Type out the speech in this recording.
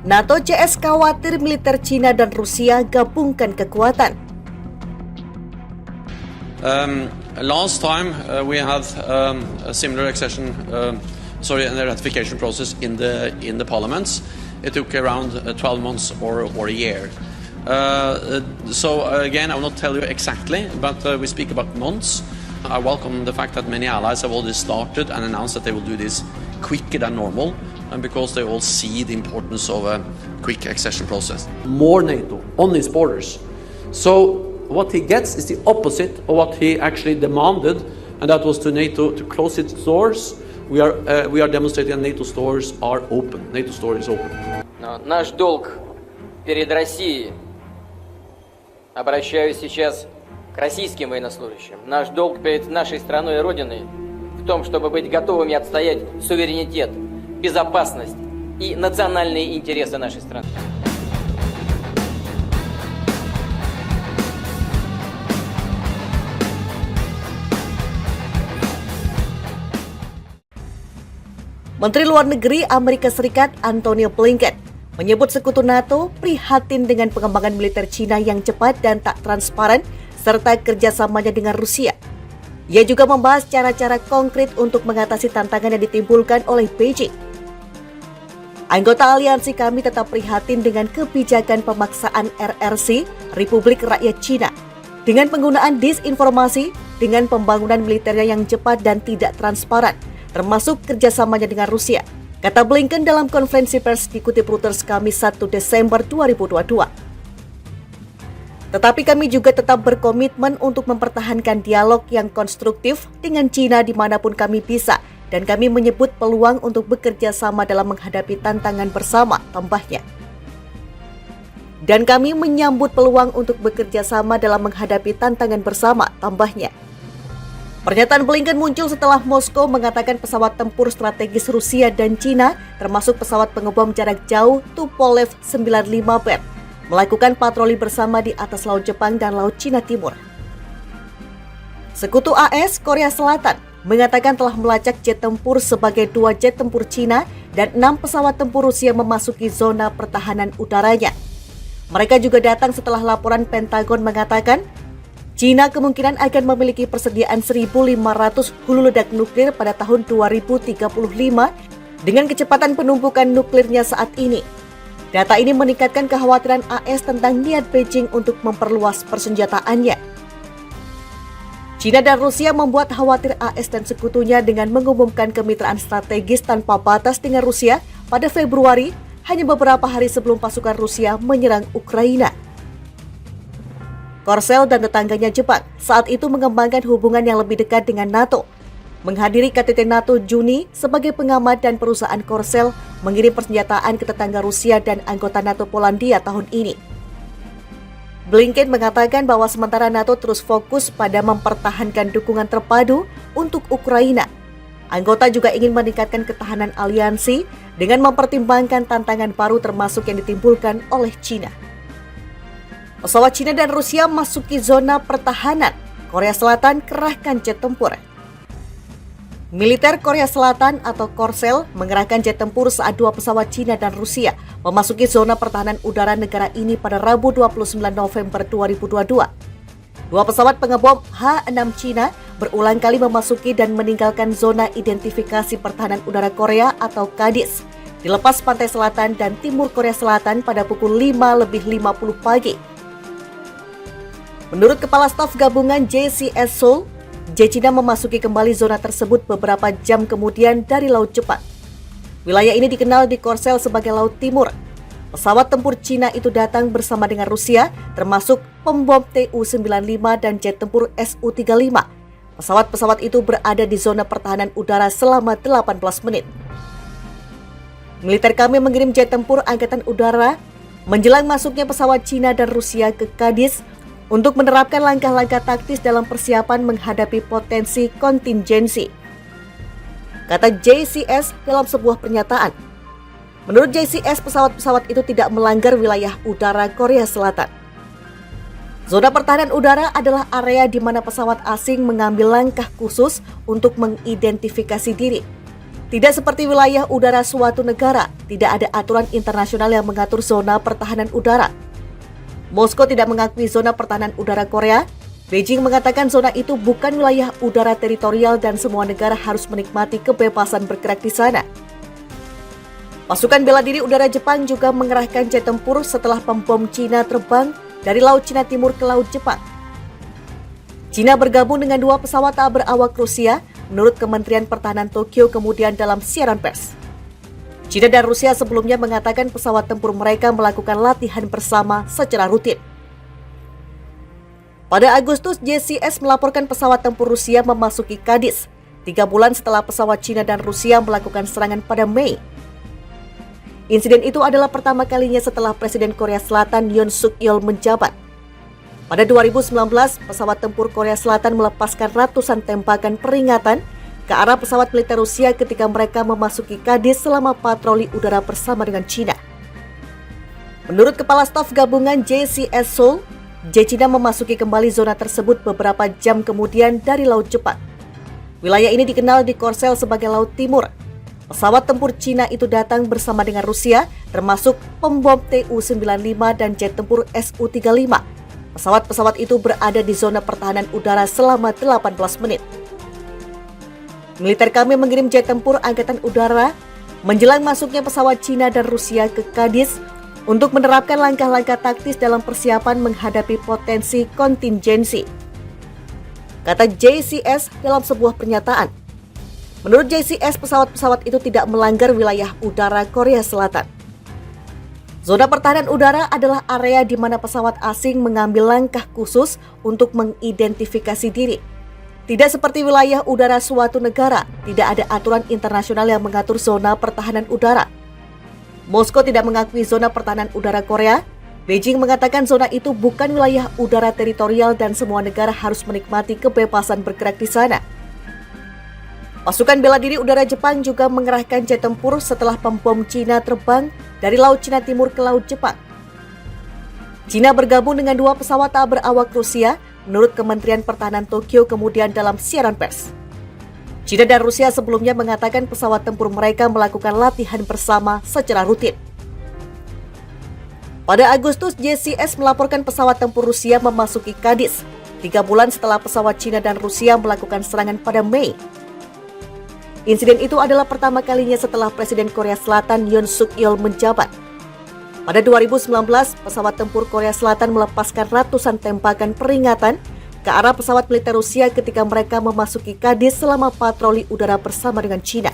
NATO CS khawatir militer Cina dan Rusia gabungkan kekuatan. Last time we had a similar and ratification process in the parliaments. It took around 12 months or a year. Again, I will not tell you exactly, but we speak about months. I welcome the fact that many allies have already started and announced that they will do this quicker than normal, and because they all see the importance of a quick accession process. More NATO on its borders. So what he gets is the opposite of what he actually demanded, and that was to NATO to close its doors. We are demonstrating that NATO's doors are open. NATO's door is open. Наш долг перед Россией, обращаюсь сейчас к российским военнослужащим, наш долг перед нашей страной и Родиной в том, чтобы быть готовыми отстоять суверенитет, безопасность и национальные интересы нашей страны. Menteri Luar Negeri Amerika Serikat Antony Blinken menyebut sekutu NATO prihatin dengan pengembangan militer Cina yang cepat dan tak transparan serta kerjasamanya dengan Rusia. Ia juga membahas cara-cara konkret untuk mengatasi tantangan yang ditimbulkan oleh Beijing. Anggota aliansi kami tetap prihatin dengan kebijakan pemaksaan RRC, Republik Rakyat Cina, dengan penggunaan disinformasi, dengan pembangunan militernya yang cepat dan tidak transparan, termasuk kerjasamanya dengan Rusia, kata Blinken dalam konferensi pers dikutip Reuters Kamis 1 Desember 2022. Tetapi kami juga tetap berkomitmen untuk mempertahankan dialog yang konstruktif dengan Cina dimanapun kami bisa, dan kami menyebut peluang untuk bekerja sama dalam menghadapi tantangan bersama, tambahnya. Dan kami menyambut peluang untuk bekerja sama dalam menghadapi tantangan bersama, tambahnya. Pernyataan Blinken muncul setelah Moskow mengatakan pesawat tempur strategis Rusia dan Cina, termasuk pesawat pengebom jarak jauh Tupolev 95B, melakukan patroli bersama di atas Laut Jepang dan Laut Cina Timur. Sekutu AS Korea Selatan mengatakan telah melacak jet tempur sebagai 2 jet tempur Cina dan 6 pesawat tempur Rusia memasuki zona pertahanan udaranya. Mereka juga datang setelah laporan Pentagon mengatakan Cina kemungkinan akan memiliki persediaan 1.500 hulu ledak nuklir pada tahun 2035 dengan kecepatan penumpukan nuklirnya saat ini. Data ini meningkatkan kekhawatiran AS tentang niat Beijing untuk memperluas persenjataannya. Cina dan Rusia membuat khawatir AS dan sekutunya dengan mengumumkan kemitraan strategis tanpa batas dengan Rusia pada Februari, hanya beberapa hari sebelum pasukan Rusia menyerang Ukraina. Korsel dan tetangganya Jepang saat itu mengembangkan hubungan yang lebih dekat dengan NATO. Menghadiri KTT NATO Juni sebagai pengamat dan perusahaan Korsel mengirim persenjataan ke tetangga Rusia dan anggota NATO Polandia tahun ini. Blinken mengatakan bahwa sementara NATO terus fokus pada mempertahankan dukungan terpadu untuk Ukraina, anggota juga ingin meningkatkan ketahanan aliansi dengan mempertimbangkan tantangan baru termasuk yang ditimbulkan oleh Cina. Pesawat Cina dan Rusia masuki zona pertahanan. Korea Selatan kerahkan jet tempur. Militer Korea Selatan atau Korsel mengerahkan jet tempur saat 2 pesawat Cina dan Rusia memasuki zona pertahanan udara negara ini pada Rabu 29 November 2022. 2 pesawat pengebom H-6 Cina berulang kali memasuki dan meninggalkan zona identifikasi pertahanan udara Korea atau KADIS di lepas pantai selatan dan timur Korea Selatan pada pukul 5:50 pagi. Menurut Kepala Staf Gabungan JCS Seoul, J Cina memasuki kembali zona tersebut beberapa jam kemudian dari Laut Jepang. Wilayah ini dikenal di Korsel sebagai Laut Timur. Pesawat tempur Cina itu datang bersama dengan Rusia, termasuk pembom Tu-95 dan jet tempur Su-35. Pesawat-pesawat itu berada di zona pertahanan udara selama 18 menit. Militer kami mengirim jet tempur Angkatan Udara menjelang masuknya pesawat Cina dan Rusia ke KADIS untuk menerapkan langkah-langkah taktis dalam persiapan menghadapi potensi kontingensi, kata JCS dalam sebuah pernyataan. Menurut JCS, pesawat-pesawat itu tidak melanggar wilayah udara Korea Selatan. Zona pertahanan udara adalah area di mana pesawat asing mengambil langkah khusus untuk mengidentifikasi diri. Tidak seperti wilayah udara suatu negara, tidak ada aturan internasional yang mengatur zona pertahanan udara. Moskow tidak mengakui zona pertahanan udara Korea. Beijing mengatakan zona itu bukan wilayah udara teritorial dan semua negara harus menikmati kebebasan bergerak di sana. Pasukan bela diri udara Jepang juga mengerahkan jet tempur setelah pembom Cina terbang dari Laut Cina Timur ke Laut Jepang. Cina bergabung dengan 2 pesawat tak berawak Rusia, menurut Kementerian Pertahanan Tokyo kemudian dalam siaran pers. Cina dan Rusia sebelumnya mengatakan pesawat tempur mereka melakukan latihan bersama secara rutin. Pada Agustus, JCS melaporkan pesawat tempur Rusia memasuki Kadiz, 3 bulan setelah pesawat Cina dan Rusia melakukan serangan pada Mei. Insiden itu adalah pertama kalinya setelah Presiden Korea Selatan Yoon Suk Yeol menjabat. Pada 2019, pesawat tempur Korea Selatan melepaskan ratusan tembakan peringatan ke arah pesawat militer Rusia ketika mereka memasuki Kadiz selama patroli udara bersama dengan Cina. Menurut Kepala Staf Gabungan JCS Seoul, Cina memasuki kembali zona tersebut beberapa jam kemudian dari Laut Jepang. Wilayah ini dikenal di Korsel sebagai Laut Timur. Pesawat tempur Cina itu datang bersama dengan Rusia, termasuk pembom Tu-95 dan jet tempur Su-35. Pesawat-pesawat itu berada di zona pertahanan udara selama 18 menit. Militer kami mengirim jet tempur Angkatan Udara menjelang masuknya pesawat Cina dan Rusia ke Kadiz untuk menerapkan langkah-langkah taktis dalam persiapan menghadapi potensi kontingensi, kata JCS dalam sebuah pernyataan. Menurut JCS, pesawat-pesawat itu tidak melanggar wilayah udara Korea Selatan. Zona pertahanan udara adalah area di mana pesawat asing mengambil langkah khusus untuk mengidentifikasi diri. Tidak seperti wilayah udara suatu negara, tidak ada aturan internasional yang mengatur zona pertahanan udara. Moskow tidak mengakui zona pertahanan udara Korea. Beijing mengatakan zona itu bukan wilayah udara teritorial dan semua negara harus menikmati kebebasan bergerak di sana. Pasukan bela diri udara Jepang juga mengerahkan jet tempur setelah pembom Cina terbang dari Laut Cina Timur ke Laut Jepang. Cina bergabung dengan 2 pesawat tak berawak Rusia, menurut Kementerian Pertahanan Tokyo kemudian dalam siaran pers. Cina dan Rusia sebelumnya mengatakan pesawat tempur mereka melakukan latihan bersama secara rutin. Pada Agustus, JCS melaporkan pesawat tempur Rusia memasuki Kadiz, 3 bulan setelah pesawat Cina dan Rusia melakukan serangan pada Mei. Insiden itu adalah pertama kalinya setelah Presiden Korea Selatan Yoon Suk Yeol menjabat. Pada 2019, pesawat tempur Korea Selatan melepaskan ratusan tembakan peringatan ke arah pesawat militer Rusia ketika mereka memasuki Kadiz selama patroli udara bersama dengan Cina.